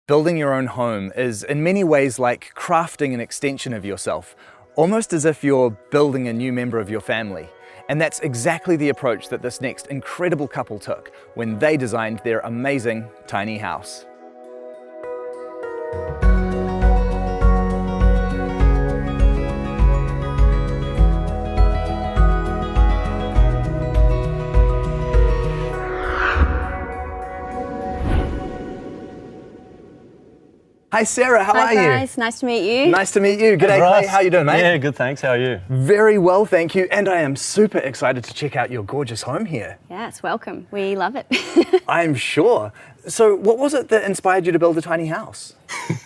Building your own home is in many ways like crafting an extension of yourself, almost as if you're building a new member of your family. And that's exactly the approach that this next incredible couple took when they designed their amazing tiny house. Hi Sarah, how are you? Hi guys, nice to meet you. Nice to meet you. G'day Clay, how you doing, mate? Yeah, good, thanks. How are you? Very well, thank you. And I am super excited to check out your gorgeous home here. Yes, welcome. We love it. I'm sure. So what was it that inspired you to build a tiny house?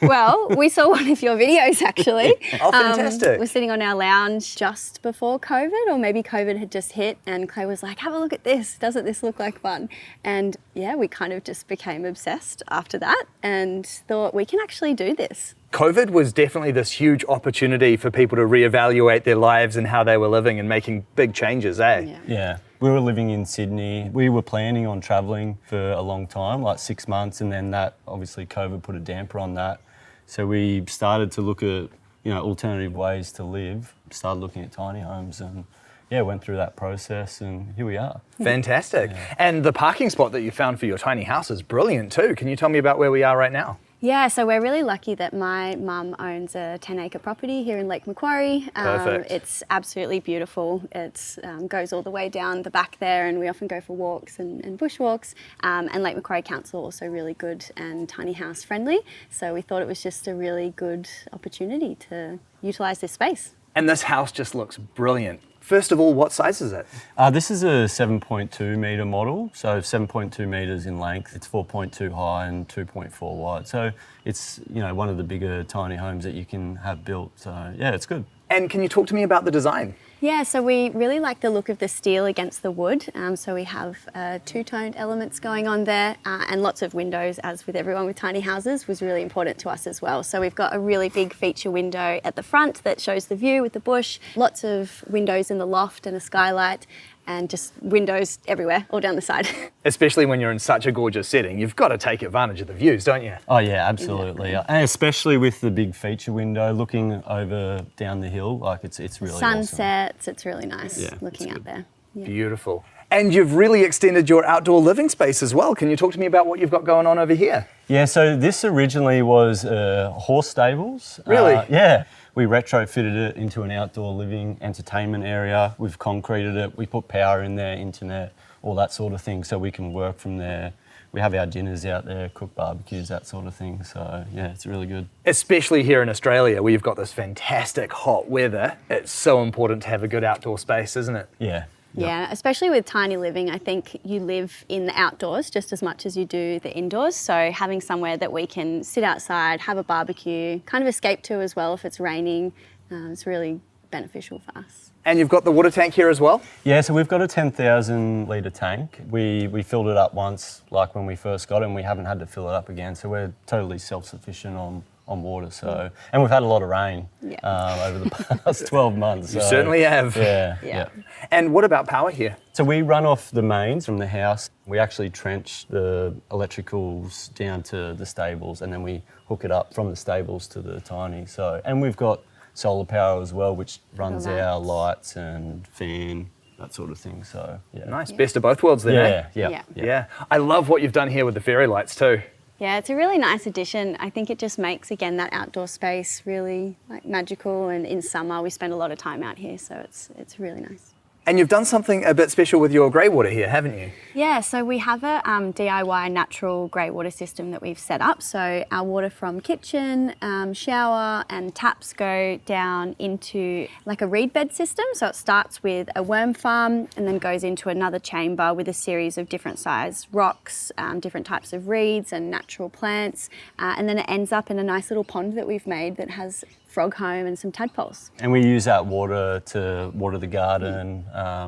Well, we saw one of your videos actually. Oh, fantastic. We're sitting on our lounge just before COVID, or maybe COVID had just hit, and Clay was like, have a look at this. Doesn't this look like fun? And yeah, we kind of just became obsessed after that and thought we can actually do this. COVID was definitely this huge opportunity for people to reevaluate their lives and how they were living and making big changes, eh? Yeah. We were living in Sydney. We were planning on travelling for a long time, like 6 months, and then that, obviously COVID put a damper on that. So we started to look at, alternative ways to live, started looking at tiny homes and went through that process and here we are. Fantastic. Yeah. And the parking spot that you found for your tiny house is brilliant too. Can you tell me about where we are right now? Yeah, so we're really lucky that my mum owns a 10-acre property here in Lake Macquarie. Perfect. It's absolutely beautiful. It goes all the way down the back there, and we often go for walks and bushwalks. And Lake Macquarie Council also really good and tiny house friendly. So we thought it was just a really good opportunity to utilise this space. And this house just looks brilliant. First of all, what size is it? This is a 7.2 metre model, so 7.2 metres in length. It's 4.2 high and 2.4 wide. So it's, one of the bigger tiny homes that you can have built. So yeah, it's good. And can you talk to me about the design? Yeah, so we really like the look of the steel against the wood. So we have two-toned elements going on there and lots of windows, as with everyone with tiny houses, was really important to us as well. So we've got a really big feature window at the front that shows the view with the bush, lots of windows in the loft and a skylight, and just windows everywhere, all down the side. Especially when you're in such a gorgeous setting, you've got to take advantage of the views, don't you? Oh yeah, absolutely. Yeah. And especially with the big feature window looking over down the hill, like it's really Sunsets, awesome. It's really nice looking out there. Yeah. Beautiful. And you've really extended your outdoor living space as well. Can you talk to me about what you've got going on over here? Yeah, so this originally was horse stables. Really? Yeah. We retrofitted it into an outdoor living entertainment area. We've concreted it. We put power in there, internet, all that sort of thing, so we can work from there. We have our dinners out there, cook barbecues, that sort of thing. So yeah, it's really good. Especially here in Australia, where you've got this fantastic hot weather. It's so important to have a good outdoor space, isn't it? Yeah. Yeah, especially with tiny living, I think you live in the outdoors just as much as you do the indoors. So having somewhere that we can sit outside, have a barbecue, kind of escape to as well if it's raining, it's really beneficial for us. And you've got the water tank here as well? Yeah, so we've got a 10,000 litre tank. We filled it up once, like when we first got it, and we haven't had to fill it up again. So we're totally self-sufficient on water. So, and we've had a lot of rain over the past 12 months. You certainly have. Yeah. And what about power here? So we run off the mains from the house. We actually trench the electricals down to the stables, and then we hook it up from the stables to the tiny. So, and we've got solar power as well, which runs our lights and fan, that sort of thing. So yeah. Nice. Best of both worlds then, Yeah. I love what you've done here with the fairy lights too. Yeah, it's a really nice addition. I think it just makes, again, that outdoor space really magical, and in summer we spend a lot of time out here, so it's really nice. And you've done something a bit special with your grey water here, haven't you? Yeah, so we have a DIY natural grey water system that we've set up. So our water from kitchen, shower and taps go down into like a reed bed system. So it starts with a worm farm and then goes into another chamber with a series of different size rocks, different types of reeds and natural plants. And then it ends up in a nice little pond that we've made that has frog home and some tadpoles. And we use that water to water the garden,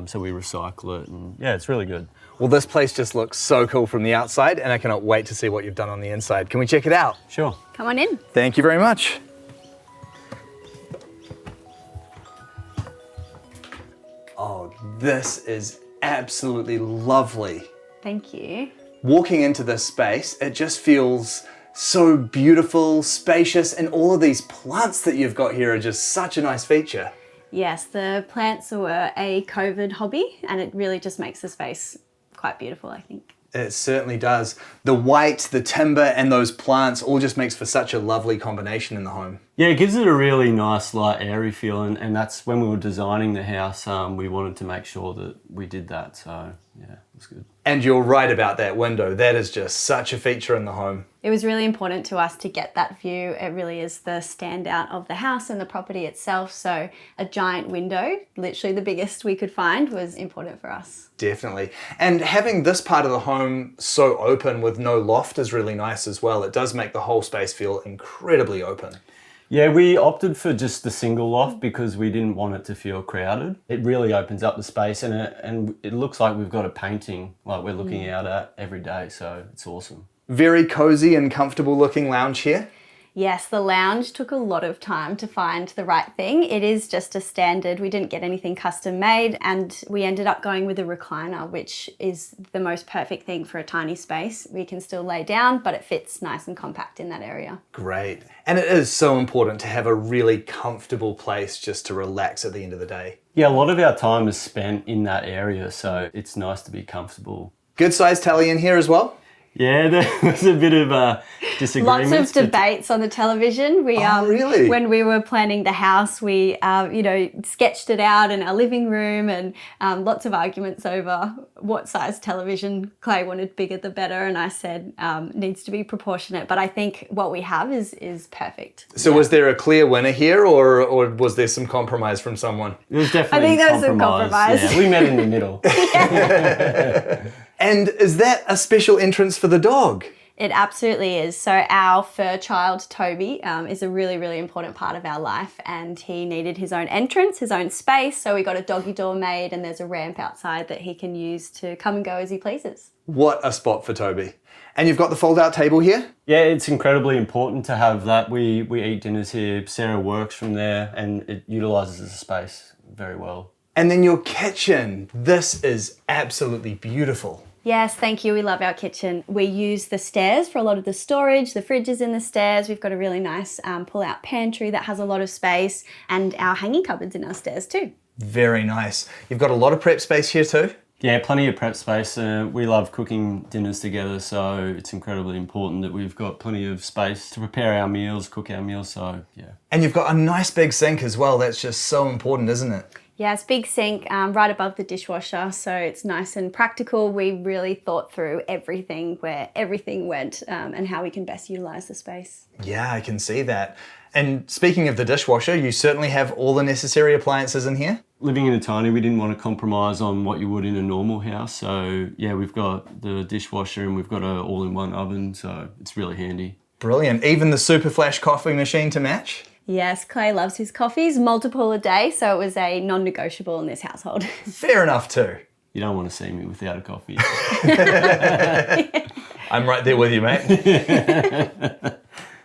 so we recycle it, and yeah, it's really good. Well, this place just looks so cool from the outside, and I cannot wait to see what you've done on the inside. Can we check it out? Sure. Come on in. Thank you very much. Oh, this is absolutely lovely. Thank you. Walking into this space, it just feels So beautiful, spacious, and all of these plants that you've got here are just such a nice feature. Yes, the plants were a COVID hobby and it really just makes the space quite beautiful, I think. It certainly does. The white, the timber, and those plants all just makes for such a lovely combination in the home. Yeah, it gives it a really nice, light, airy feel, and that's when we were designing the house, we wanted to make sure that we did that, so yeah, it was good. And you're right about that window. That is just such a feature in the home. It was really important to us to get that view. It really is the standout of the house and the property itself. So a giant window, literally the biggest we could find, was important for us. Definitely. And having this part of the home so open with no loft is really nice as well. It does make the whole space feel incredibly open. Yeah, we opted for just the single loft because we didn't want it to feel crowded. It really opens up the space and it looks like we've got a painting like we're looking out at every day, so it's awesome. Very cozy and comfortable looking lounge here. Yes, the lounge took a lot of time to find the right thing. It is just a standard. We didn't get anything custom made and we ended up going with a recliner, which is the most perfect thing for a tiny space. We can still lay down, but it fits nice and compact in that area. Great. And it is so important to have a really comfortable place just to relax at the end of the day. Yeah, a lot of our time is spent in that area, so it's nice to be comfortable. Good size telly in here as well. Yeah, there was a bit of disagreements. Lots of debates on the television. We really? When we were planning the house, we sketched it out in our living room, and lots of arguments over what size television. Clay wanted bigger the better, and I said needs to be proportionate. But I think what we have is perfect. So was there a clear winner here, or was there some compromise from someone? It was definitely I think there was some compromise. Yeah, we met in the middle. And is that a special entrance for the dog? It absolutely is. So our fur child, Toby, is a really, really important part of our life, and he needed his own entrance, his own space. So we got a doggy door made, and there's a ramp outside that he can use to come and go as he pleases. What a spot for Toby. And you've got the fold-out table here? Yeah, it's incredibly important to have that. We eat dinners here. Sarah works from there, and it utilises the space very well. And then your kitchen. This is absolutely beautiful. Yes, thank you. We love our kitchen. We use the stairs for a lot of the storage. The fridge is in the stairs. We've got a really nice pull-out pantry that has a lot of space, and our hanging cupboards in our stairs too. Very nice. You've got a lot of prep space here too? Yeah, plenty of prep space. We love cooking dinners together, so it's incredibly important that we've got plenty of space to prepare our meals, cook our meals, so yeah. And you've got a nice big sink as well. That's just so important, isn't it? Yes, big sink right above the dishwasher, so it's nice and practical. We really thought through everything, where everything went, and how we can best utilise the space. Yeah, I can see that. And speaking of the dishwasher, you certainly have all the necessary appliances in here? Living in a tiny, we didn't want to compromise on what you would in a normal house, so yeah, we've got the dishwasher and we've got an all-in-one oven, so it's really handy. Brilliant. Even the super flash coffee machine to match? Yes, Clay loves his coffees, multiple a day, so it was a non-negotiable in this household. Fair enough too. You don't want to see me without a coffee. I'm right there with you, mate.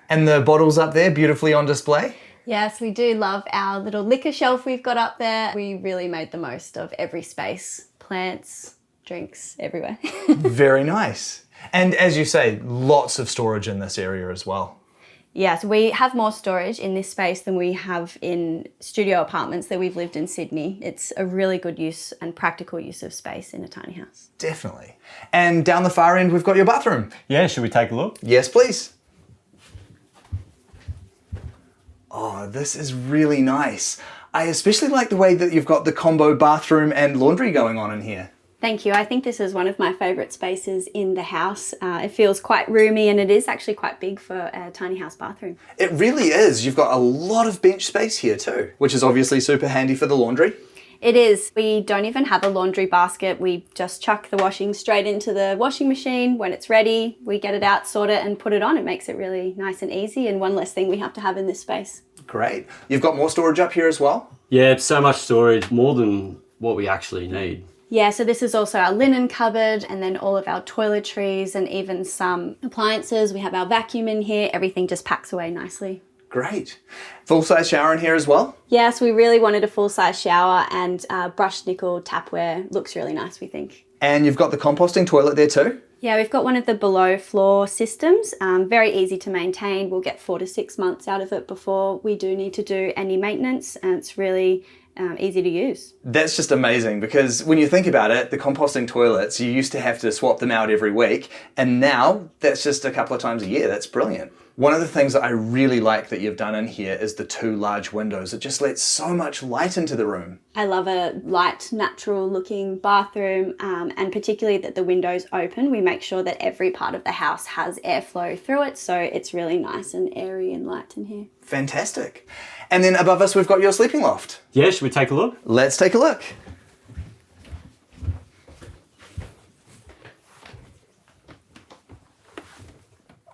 And the bottles up there, beautifully on display? Yes, we do love our little liquor shelf we've got up there. We really made the most of every space. Plants, drinks, everywhere. Very nice. And as you say, lots of storage in this area as well. Yes, we have more storage in this space than we have in studio apartments that we've lived in Sydney. It's a really good use and practical use of space in a tiny house. Definitely. And down the far end, we've got your bathroom. Yeah, should we take a look? Yes, please. Oh, this is really nice. I especially like the way that you've got the combo bathroom and laundry going on in here. Thank you. I think this is one of my favourite spaces in the house. It feels quite roomy, and it is actually quite big for a tiny house bathroom. It really is. You've got a lot of bench space here too, which is obviously super handy for the laundry. It is. We don't even have a laundry basket. We just chuck the washing straight into the washing machine. When it's ready, we get it out, sort it, and put it on. It makes it really nice and easy, and one less thing we have to have in this space. Great. You've got more storage up here as well? Yeah, it's so much storage, more than what we actually need. Yeah, so this is also our linen cupboard, and then all of our toiletries and even some appliances. We have our vacuum in here. Everything just packs away nicely. Great. Full-size shower in here as well? Yes, we really wanted a full-size shower, and brushed nickel tapware looks really nice, we think. And you've got the composting toilet there too? Yeah, we've got one of the below floor systems, very easy to maintain. We'll get 4 to 6 months out of it before we do need to do any maintenance, and it's really easy to use. That's just amazing, because when you think about it, the composting toilets, you used to have to swap them out every week, and now that's just a couple of times a year. That's brilliant. One of the things that I really like that you've done in here is the 2 large windows. It just lets so much light into the room. I love a light, natural looking bathroom, and particularly that the windows open. We make sure that every part of the house has airflow through it, so it's really nice and airy and light in here. Fantastic. And then above us, we've got your sleeping loft. Yeah, should we take a look? Let's take a look.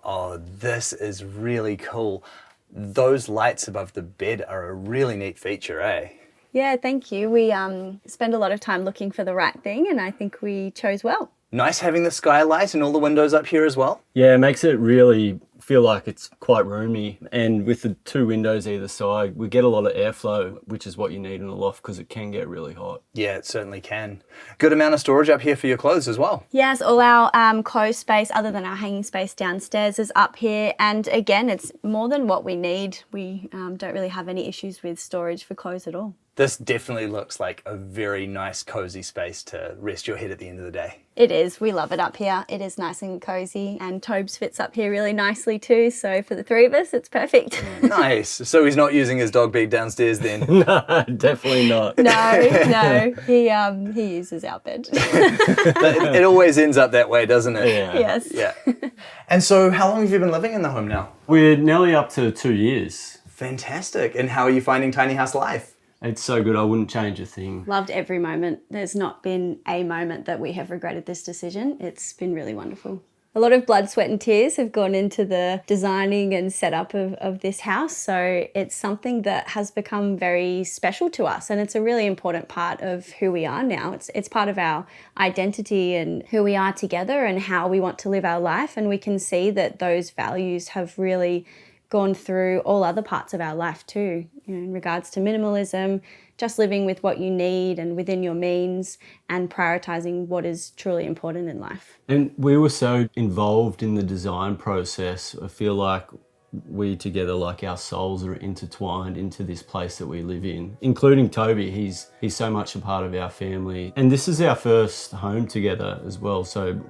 Oh, this is really cool. Those lights above the bed are a really neat feature, eh? Yeah, thank you. We spend a lot of time looking for the right thing, and I think we chose well. Nice having the skylight and all the windows up here as well. Yeah, it makes it really feel like it's quite roomy. And with the 2 windows either side, we get a lot of airflow, which is what you need in a loft because it can get really hot. Yeah, it certainly can. Good amount of storage up here for your clothes as well. Yes, all our clothes space, other than our hanging space downstairs, is up here. And again, it's more than what we need. We don't really have any issues with storage for clothes at all. This definitely looks like a very nice, cozy space to rest your head at the end of the day. It is. We love it up here. It is nice and cozy, and Tobes fits up here really nicely too. So for the 3 of us, it's perfect. Nice. So he's not using his dog bed downstairs then? No, definitely not. No. He uses our bed. It always ends up that way, doesn't it? Yeah. Yes. Yeah. And so how long have you been living in the home now? We're nearly up to 2 years. Fantastic. And how are you finding tiny house life? It's so good, I wouldn't change a thing. Loved every moment. There's not been a moment that we have regretted this decision. It's been really wonderful. A lot of blood, sweat and tears have gone into the designing and setup of this house. So it's something that has become very special to us, and it's a really important part of who we are now. It's part of our identity and who we are together and how we want to live our life. And we can see that those values have really gone through all other parts of our life too, in regards to minimalism, just living with what you need and within your means, and prioritising what is truly important in life. And we were so involved in the design process. I feel like we together, like our souls are intertwined into this place that we live in, including Toby. He's so much a part of our family. And this is our first home together as well. So,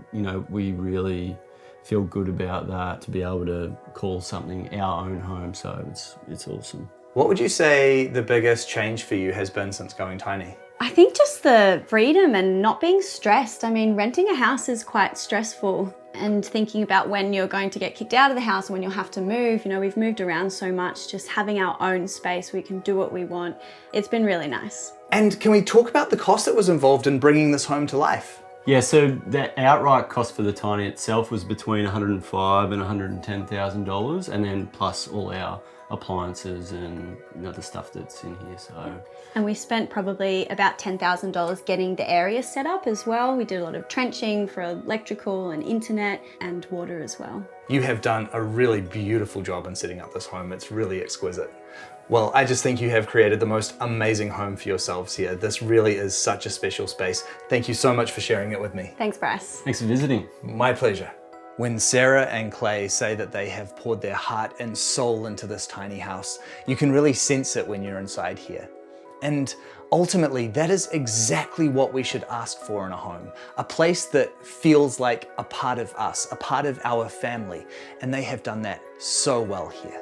we really feel good about that, to be able to call something our own home. So it's awesome. What would you say the biggest change for you has been since going tiny? I think just the freedom and not being stressed. I mean, renting a house is quite stressful, and thinking about when you're going to get kicked out of the house and when you'll have to move. We've moved around so much, just having our own space, we can do what we want. It's been really nice. And can we talk about the cost that was involved in bringing this home to life? Yeah, so the outright cost for the tiny itself was between $105,000 and $110,000, and then plus all our appliances and the stuff that's in here. So, and we spent probably about $10,000 getting the area set up as well. We did a lot of trenching for electrical and internet and water as well. You have done a really beautiful job in setting up this home. It's really exquisite. Well, I just think you have created the most amazing home for yourselves here. This really is such a special space. Thank you so much for sharing it with me. Thanks, Bryce. Thanks for visiting. My pleasure. When Sarah and Clay say that they have poured their heart and soul into this tiny house, you can really sense it when you're inside here. And ultimately, that is exactly what we should ask for in a home. A place that feels like a part of us, a part of our family. And they have done that so well here.